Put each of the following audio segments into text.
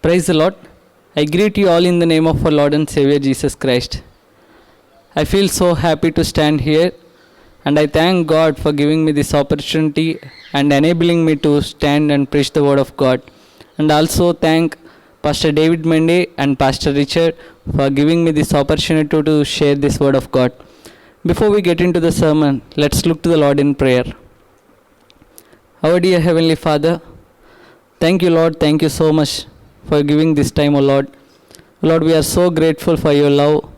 Praise the Lord. I greet you all in the name of our Lord and Savior Jesus Christ. I feel so happy to stand here, and I thank God for giving me this opportunity and enabling me to stand and preach the word of God. And also thank Pastor David Mende and Pastor Richard for giving me this opportunity to share this word of God. Before we get into the sermon, let's look to the Lord in prayer. Our dear Heavenly Father, thank you, Lord. Thank you so much for giving this time, O Lord. Lord, we are so grateful for your love,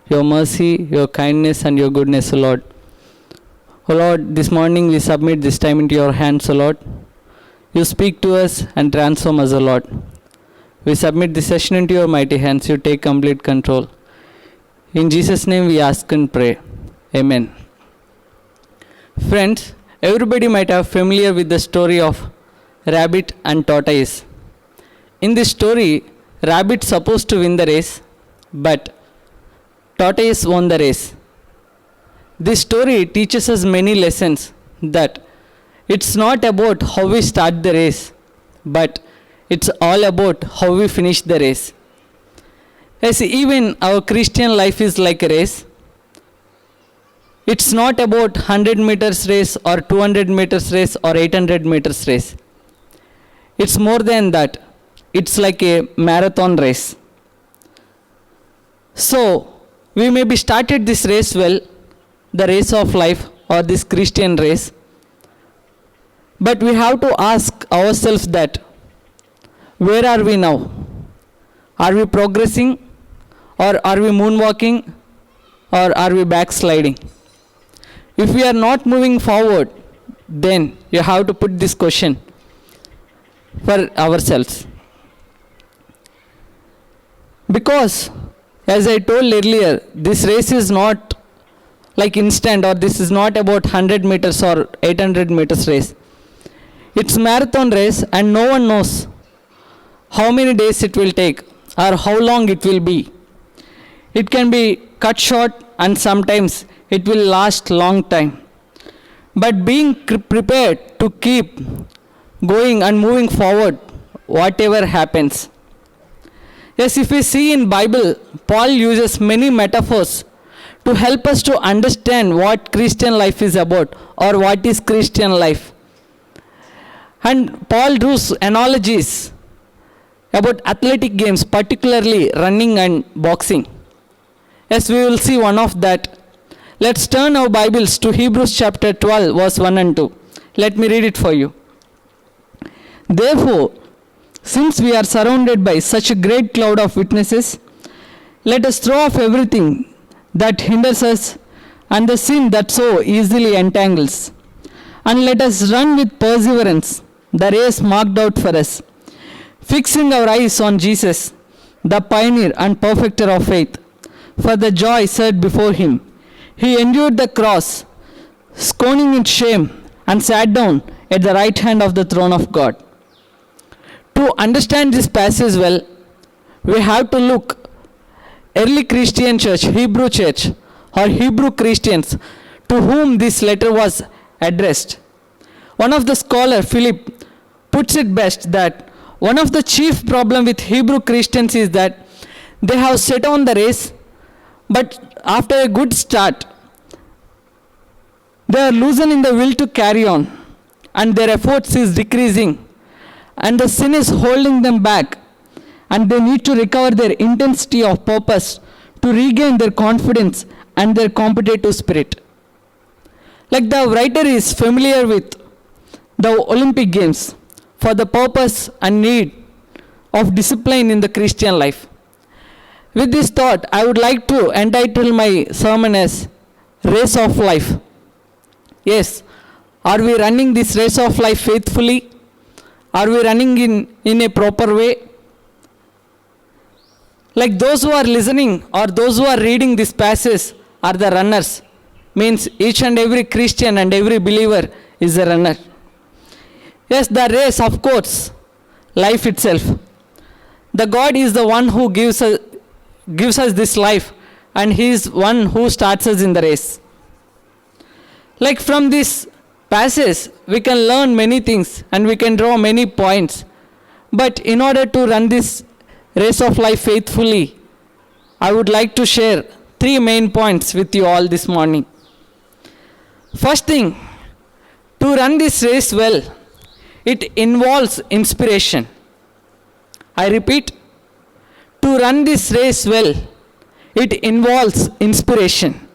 your mercy, your kindness, and your goodness, O Lord. O Lord, this morning we submit this time into your hands, O Lord. You speak to us and transform us, O Lord. We submit this session into your mighty hands. You take complete control. In Jesus' name we ask and pray. Amen. Friends, everybody might have familiar with the story of rabbit and tortoise. In this story, rabbit supposed to win the race, but tortoise won the race. This story teaches us many lessons, that it's not about how we start the race, but it's all about how we finish the race. Yes, even our Christian life is like a race. It's not about 100 meters race or 200 meters race or 800 meters race. It's more than that. It's like a marathon race. So, we may be started this race well, the race of life or this Christian race. But we have to ask ourselves that, where are we now? Are we progressing, or are we moonwalking, or are we backsliding? If we are not moving forward, then you have to put this question for ourselves. Because, as I told earlier, this race is not like instant, or this is not about 100 meters or 800 meters race. It's marathon race, and no one knows how many days it will take or how long it will be. It can be cut short, and sometimes it will last long time. But being prepared to keep going and moving forward, whatever happens. Yes, if we see in Bible, Paul uses many metaphors to help us to understand what Christian life is about, or what is Christian life. And Paul draws analogies about athletic games, particularly running and boxing. Yes, we will see one of that. Let's turn our Bibles to Hebrews chapter 12, verse 1 and 2. Let me read it for you. Therefore, since we are surrounded by such a great cloud of witnesses, let us throw off everything that hinders us and the sin that so easily entangles, and let us run with perseverance the race marked out for us, fixing our eyes on Jesus, the pioneer and perfecter of faith. For the joy set before him, he endured the cross, scorning its shame, and sat down at the right hand of the throne of God. To understand this passage well, we have to look early Christian church, Hebrew church, or Hebrew Christians, to whom this letter was addressed. One of the scholar, Philip, puts it best that one of the chief problem with Hebrew Christians is that they have set on the race, but after a good start, they are loosening the will to carry on, and their efforts is decreasing, and the sin is holding them back, and they need to recover their intensity of purpose to regain their confidence and their competitive spirit. Like the writer is familiar with the Olympic Games for the purpose and need of discipline in the Christian life. With this thought, I would like to entitle my sermon as Race of Life. Yes, are we running this race of life faithfully? Are we running in a proper way? Like those who are listening or those who are reading this passage are the runners. Means each and every Christian and every believer is a runner. Yes, the race, of course, life itself. The God is the one who gives us this life, and he is one who starts us in the race. Like from this passage, we can learn many things and we can draw many points. But in order to run this race of life faithfully, I would like to share three main points with you all this morning. First thing, to run this race well, it involves inspiration. I repeat, to run this race well, it involves inspiration.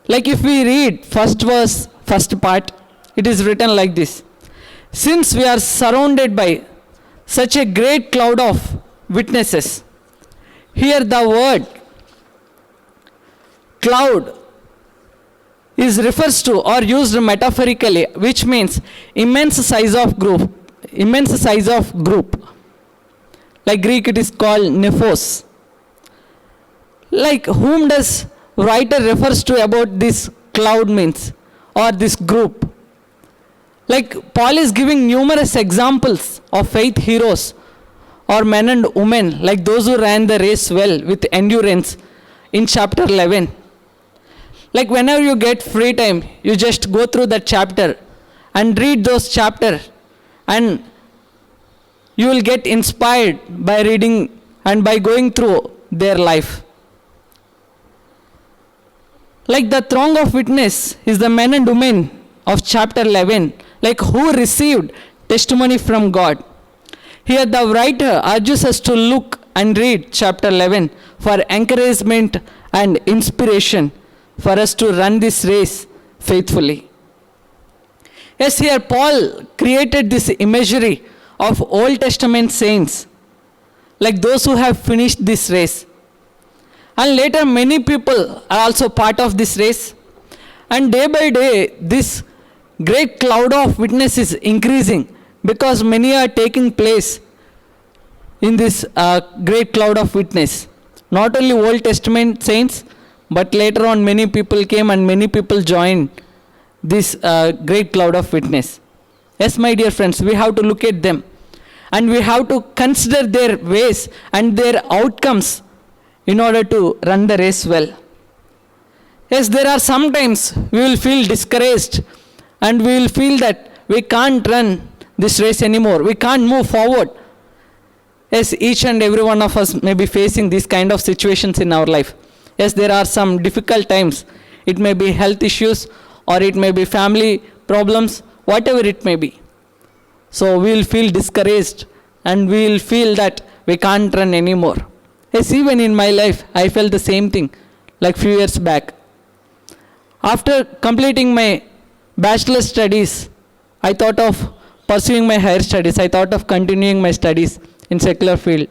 Like if we read first verse, first part, it is written like this. Since we are surrounded by such a great cloud of witnesses, here the word cloud is refers to or used metaphorically, which means immense size of group. Like Greek it is called nephos. Like whom does writer refers to about this cloud means or this group? Like Paul is giving numerous examples of faith heroes or men and women, like those who ran the race well with endurance in chapter 11. Like whenever you get free time, you just go through that chapter and read those chapters, and you will get inspired by reading and by going through their life. Like the throng of witness is the men and women of chapter 11, like who received testimony from God. Here the writer urges us to look and read chapter 11 for encouragement and inspiration for us to run this race faithfully. Yes, here Paul created this imagery of Old Testament saints, like those who have finished this race. And later many people are also part of this race. And day by day, this great cloud of witnesses is increasing because many are taking place in this great cloud of witness. Not only Old Testament saints, but later on many people came and many people joined this great cloud of witness. Yes, my dear friends, we have to look at them and we have to consider their ways and their outcomes in order to run the race well. Yes, there are sometimes we will feel discouraged and we will feel that we can't run this race anymore. We can't move forward. Yes, each and every one of us may be facing these kind of situations in our life. Yes, there are some difficult times. It may be health issues or it may be family problems, whatever it may be. So we will feel discouraged and we will feel that we can't run anymore. Yes, even in my life, I felt the same thing like few years back. After completing my bachelor studies, I thought of pursuing my higher studies. I thought of continuing my studies in secular field.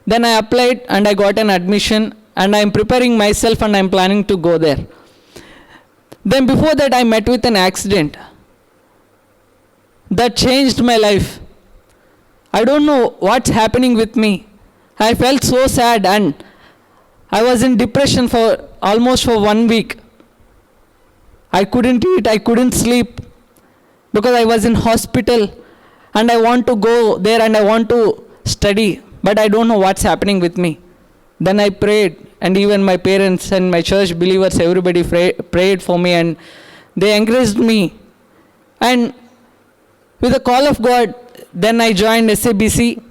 Then I applied and I got an admission and I am preparing myself and I am planning to go there. Then before that I met with an accident that changed my life. I don't know what's happening with me. I felt so sad and I was in depression for almost for 1 week. I couldn't eat, I couldn't sleep because I was in hospital and I want to go there and I want to study, but I don't know what's happening with me. Then I prayed and even my parents and my church believers, everybody prayed for me and they encouraged me. And with the call of God, then I joined SABC.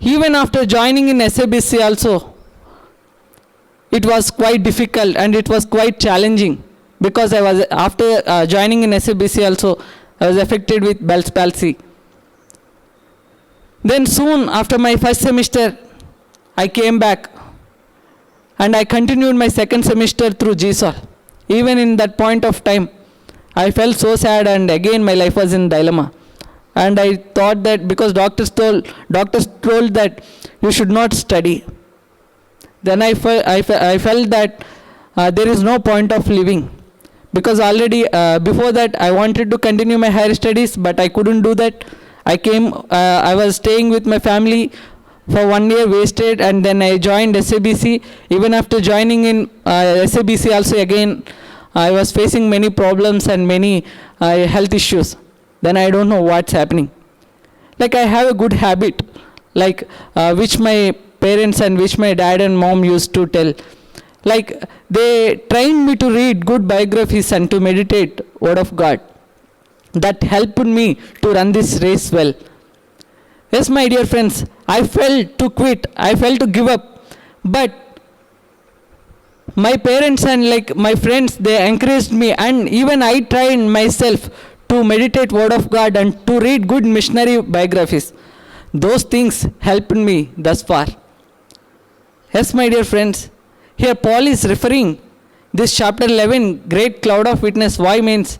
Even after joining in SABC also, it was quite difficult and it was quite challenging because I was, after joining in SABC also, I was affected with Bell's palsy. Then soon after my first semester, I came back and I continued my second semester through GSOL. Even in that point of time, I felt so sad and again my life was in dilemma. And I thought that because doctors told that you should not study. Then I felt that there is no point of living. Because already before that I wanted to continue my higher studies, but I couldn't do that. I was staying with my family for 1 year, wasted, and then I joined SABC. Even after joining in SABC also again, I was facing many problems and many health issues. Then I don't know what's happening. Like I have a good habit, like which my parents and which my dad and mom used to tell. Like they trained me to read good biographies and to meditate Word of God. That helped me to run this race well. Yes, my dear friends, I felt to quit, I felt to give up, but my parents and like my friends, they encouraged me, and even I tried myself to meditate word of God and to read good missionary biographies. Those things helped me thus far. Yes, my dear friends, here Paul is referring this chapter 11, great cloud of witness. Why means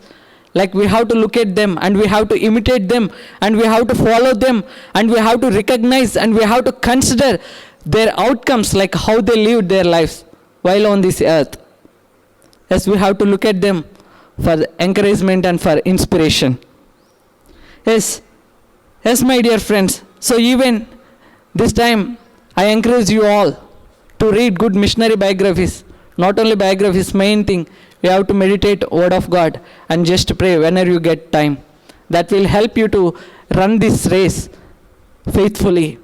like we have to look at them and we have to imitate them and we have to follow them and we have to recognize and we have to consider their outcomes, like how they lived their lives while on this earth. Yes, we have to look at them for encouragement and for inspiration. Yes, yes, my dear friends. So even this time, I encourage you all to read good missionary biographies. Not only biographies, main thing, we have to meditate word of God and just pray whenever you get time. That will help you to run this race faithfully.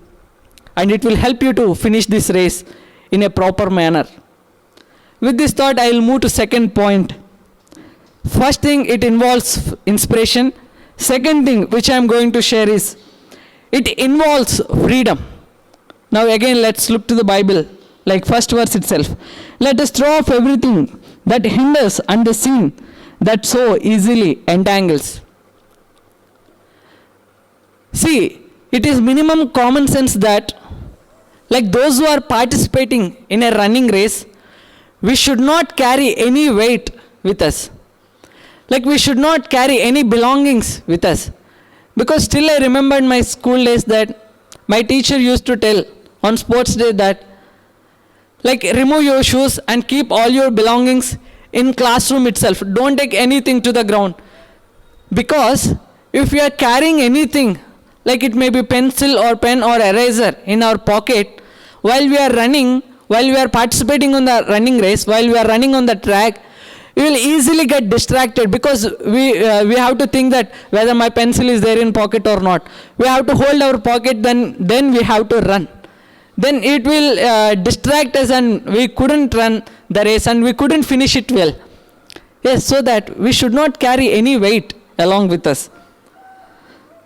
And it will help you to finish this race in a proper manner. With this thought, I will move to second point. First thing, it involves inspiration. Second thing, which I am going to share is, it involves freedom. Now again, let's look to the Bible, like first verse itself. Let us throw off everything that hinders and the sin that so easily entangles. See, it is minimum common sense that, like those who are participating in a running race, we should not carry any weight with us. Like we should not carry any belongings with us. Because still I remember in my school days that my teacher used to tell on sports day that, like, remove your shoes and keep all your belongings in classroom itself. Don't take anything to the ground. Because if we are carrying anything, like it may be pencil or pen or eraser in our pocket, while we are running, while we are participating on the running race, while we are running on the track, we will easily get distracted because we have to think that whether my pencil is there in pocket or not. We have to hold our pocket, then we have to run. Then it will distract us and we couldn't run the race and we couldn't finish it well. Yes, so that we should not carry any weight along with us.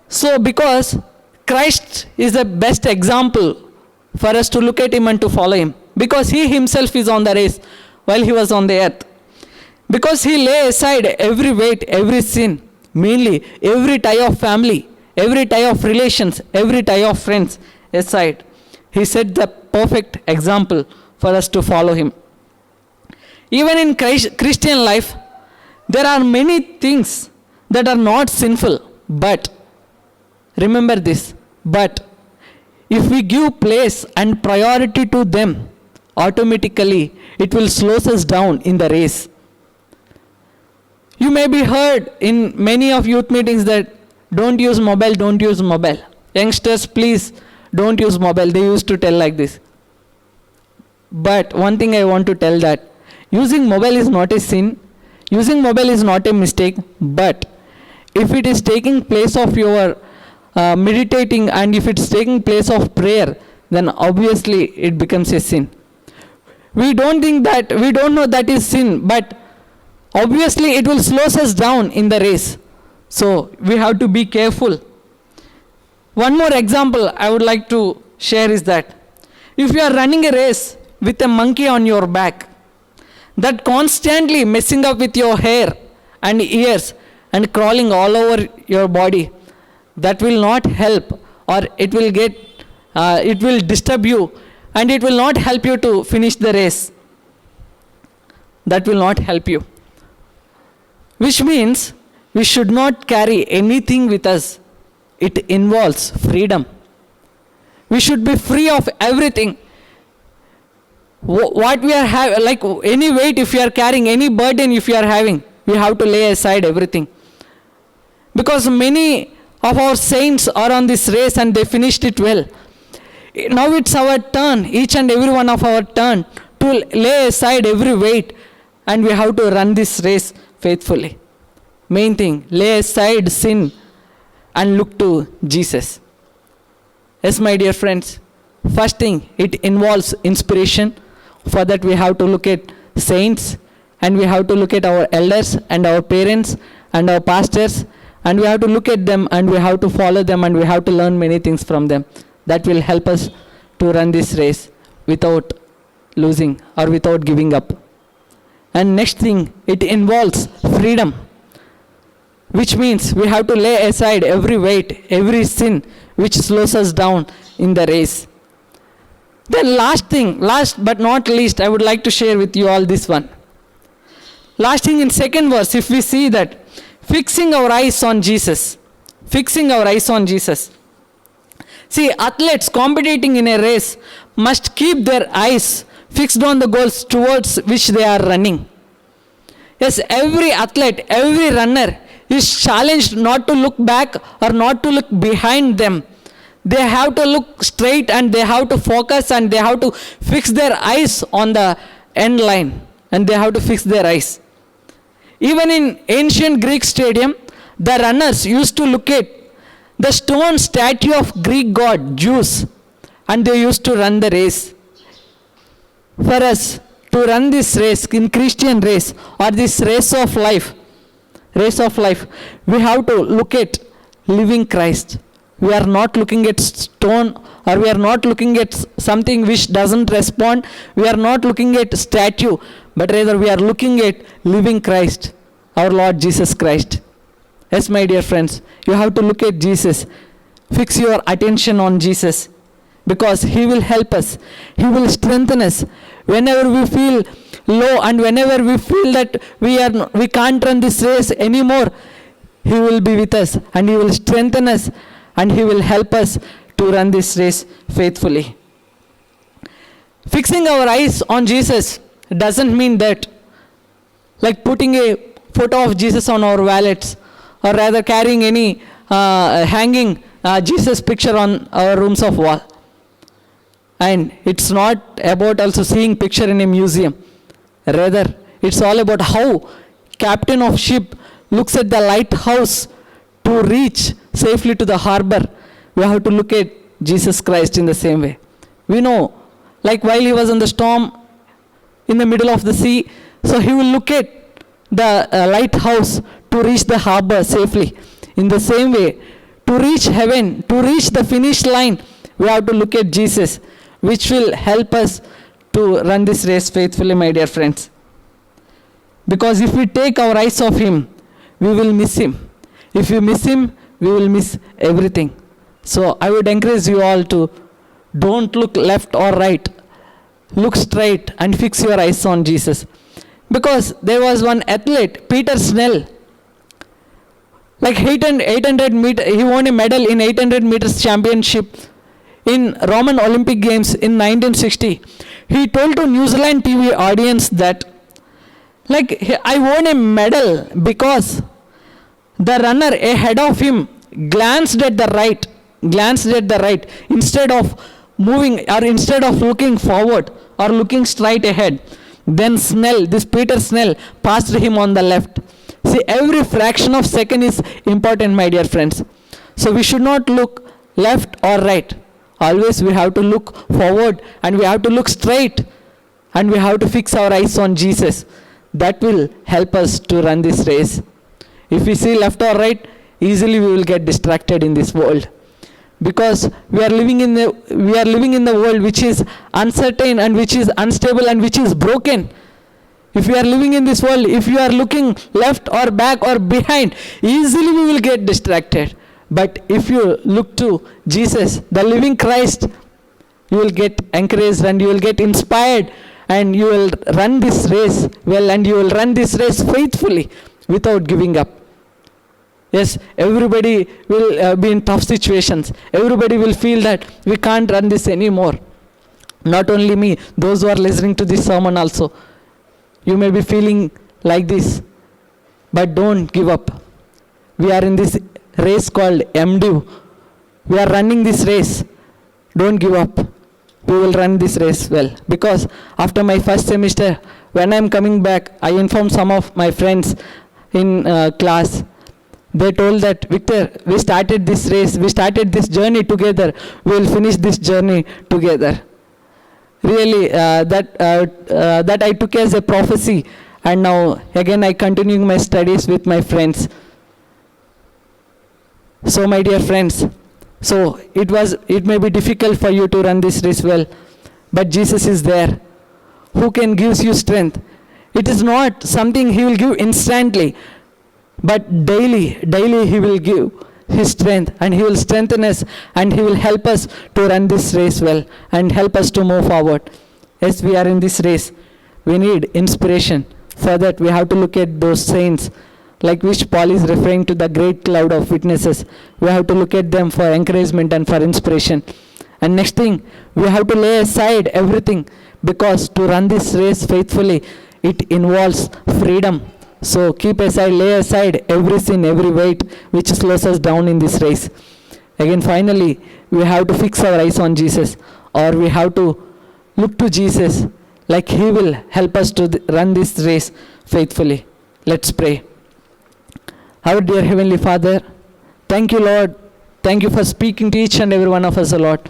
So because Christ is the best example for us to look at him and to follow him. Because he himself is on the race while he was on the earth. Because he lay aside every weight, every sin, mainly every tie of family, every tie of relations, every tie of friends aside. He set the perfect example for us to follow him. Even in Christian life, there are many things that are not sinful, but remember this, but if we give place and priority to them, automatically it will slow us down in the race. You may be heard in many of youth meetings that don't use mobile, don't use mobile. Youngsters, please don't use mobile. They used to tell like this. But one thing I want to tell that using mobile is not a sin. Using mobile is not a mistake. But if it is taking place of your meditating and if it's taking place of prayer, then obviously it becomes a sin. We don't think that, we don't know that is sin, but obviously it will slow us down in the race. So we have to be careful. One more example I would like to share is that if you are running a race with a monkey on your back, that constantly messing up with your hair and ears and crawling all over your body, that will not help, or it will disturb you and it will not help you to finish the race. That will not help you. Which means we should not carry anything with us. It involves freedom. We should be free of everything. What we are having, like any weight, if you are carrying, any burden if you are having, we have to lay aside everything. Because many of our saints are on this race and they finished it well. Now it's our turn, each and every one of our turn, to lay aside every weight and we have to run this race faithfully. Main thing, lay aside sin and look to Jesus. Yes, my dear friends, first thing, it involves inspiration. For that we have to look at saints and we have to look at our elders and our parents and our pastors and we have to look at them, and we have to follow them, and we have to learn many things from them. That will help us to run this race without losing or without giving up. And next thing, it involves freedom, which means we have to lay aside every weight, every sin which slows us down in the race. Then last but not least, I would like to share with you all this one. Last thing, in second verse, if we see that, fixing our eyes on Jesus. Fixing our eyes on Jesus. See, athletes competing in a race must keep their eyes fixed on the goals towards which they are running. Yes, every athlete, every runner is challenged not to look back or not to look behind them. They have to look straight, and they have to focus, and they have to fix their eyes on the end line, and they have to fix their eyes. Even in ancient Greek stadium, the runners used to look at the stone statue of Greek god Zeus, and they used to run the race. For us to run this race, in Christian race, or this race of life, we have to look at living Christ. We are not looking at stone, or we are not looking at something which doesn't respond. We are not looking at statue, but rather we are looking at living Christ, our Lord Jesus Christ. Yes, my dear friends, you have to look at Jesus. Fix your attention on Jesus, because He will help us. He will strengthen us. Whenever we feel low, and whenever we feel that we can't run this race anymore, He will be with us, and He will strengthen us, and He will help us to run this race faithfully. Fixing our eyes on Jesus doesn't mean that, like putting a photo of Jesus on our wallets, or rather carrying any hanging Jesus picture on our rooms of wall. And it's not about also seeing picture in a museum. Rather, it's all about how captain of ship looks at the lighthouse to reach safely to the harbor. We have to look at Jesus Christ in the same way. We know, like while He was in the storm in the middle of the sea, so He will look at the lighthouse to reach the harbor safely. In the same way, to reach heaven, to reach the finish line, we have to look at Jesus, which will help us to run this race faithfully, my dear friends. Because if we take our eyes off Him, we will miss Him. If we miss Him, we will miss everything. So I would encourage you all to don't look left or right. Look straight and fix your eyes on Jesus. Because there was one athlete, Peter Snell, like 800 meter, he won a medal in 800 meters championship in Roman Olympic Games in 1960. He told to New Zealand TV audience that, like, I won a medal because the runner ahead of him glanced at the right, instead of moving, or instead of looking forward or looking straight ahead. Then this Peter Snell passed him on the left. See, every fraction of second is important, my dear friends. So we should not look left or right. Always we have to look forward, and we have to look straight, and we have to fix our eyes on Jesus. That will help us to run this race. If we see left or right, easily we will get distracted in this world. Because we are living in the world which is uncertain, and which is unstable, and which is broken. If we are living in this world, if you are looking left or back or behind, easily we will get distracted. But if you look to Jesus, the living Christ, you will get encouraged, and you will get inspired, and you will run this race well, and you will run this race faithfully without giving up. Yes, everybody will be in tough situations. Everybody will feel that we can't run this anymore. Not only me, those who are listening to this sermon also. You may be feeling like this, but don't give up. We are in this race called MDiv. We are running this race. Don't give up. We will run this race well. Because after my first semester, when I am coming back, I informed some of my friends in class. They told that, Victor, we started this race, we started this journey together, we will finish this journey together. Really, that I took as a prophecy, and now again I continue my studies with my friends. So my dear friends, so it may be difficult for you to run this race well, but Jesus is there, who can give you strength. It is not something he will give instantly, but daily he will give his strength, and he will strengthen us, and he will help us to run this race well and help us to move forward. As we are in this race, we need inspiration. For that, we have to look at those saints, like which Paul is referring to, the great cloud of witnesses. We have to look at them for encouragement and for inspiration. And next thing, we have to lay aside everything, because to run this race faithfully, it involves freedom. So keep aside, lay aside every sin, every weight which slows us down in this race. Again, finally, we have to fix our eyes on Jesus, or we have to look to Jesus, like he will help us to run this race faithfully. Let's pray. Our dear Heavenly Father, thank you, Lord. Thank you for speaking to each and every one of us, Lord.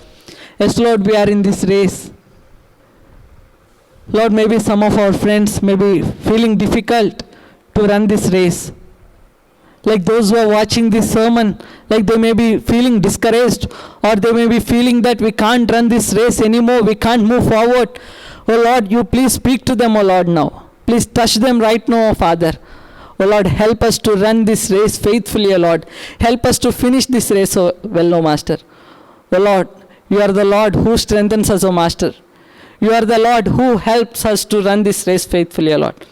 Yes, Lord, we are in this race. Lord, maybe some of our friends may be feeling difficult to run this race. Like those who are watching this sermon, like they may be feeling discouraged, or they may be feeling that we can't run this race anymore, we can't move forward. Oh Lord, you please speak to them, oh Lord, now. Please touch them right now, oh Father. Oh Lord, help us to run this race faithfully, oh Lord. Help us to finish this race, oh well, oh Master. Oh Lord, you are the Lord who strengthens us, oh Master. You are the Lord who helps us to run this race faithfully, oh Lord.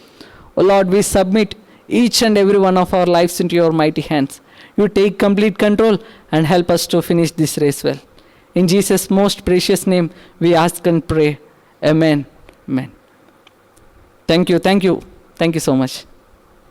Oh Lord, we submit each and every one of our lives into your mighty hands. You take complete control and help us to finish this race well. In Jesus' most precious name, we ask and pray. Amen. Amen. Thank you. Thank you. Thank you so much.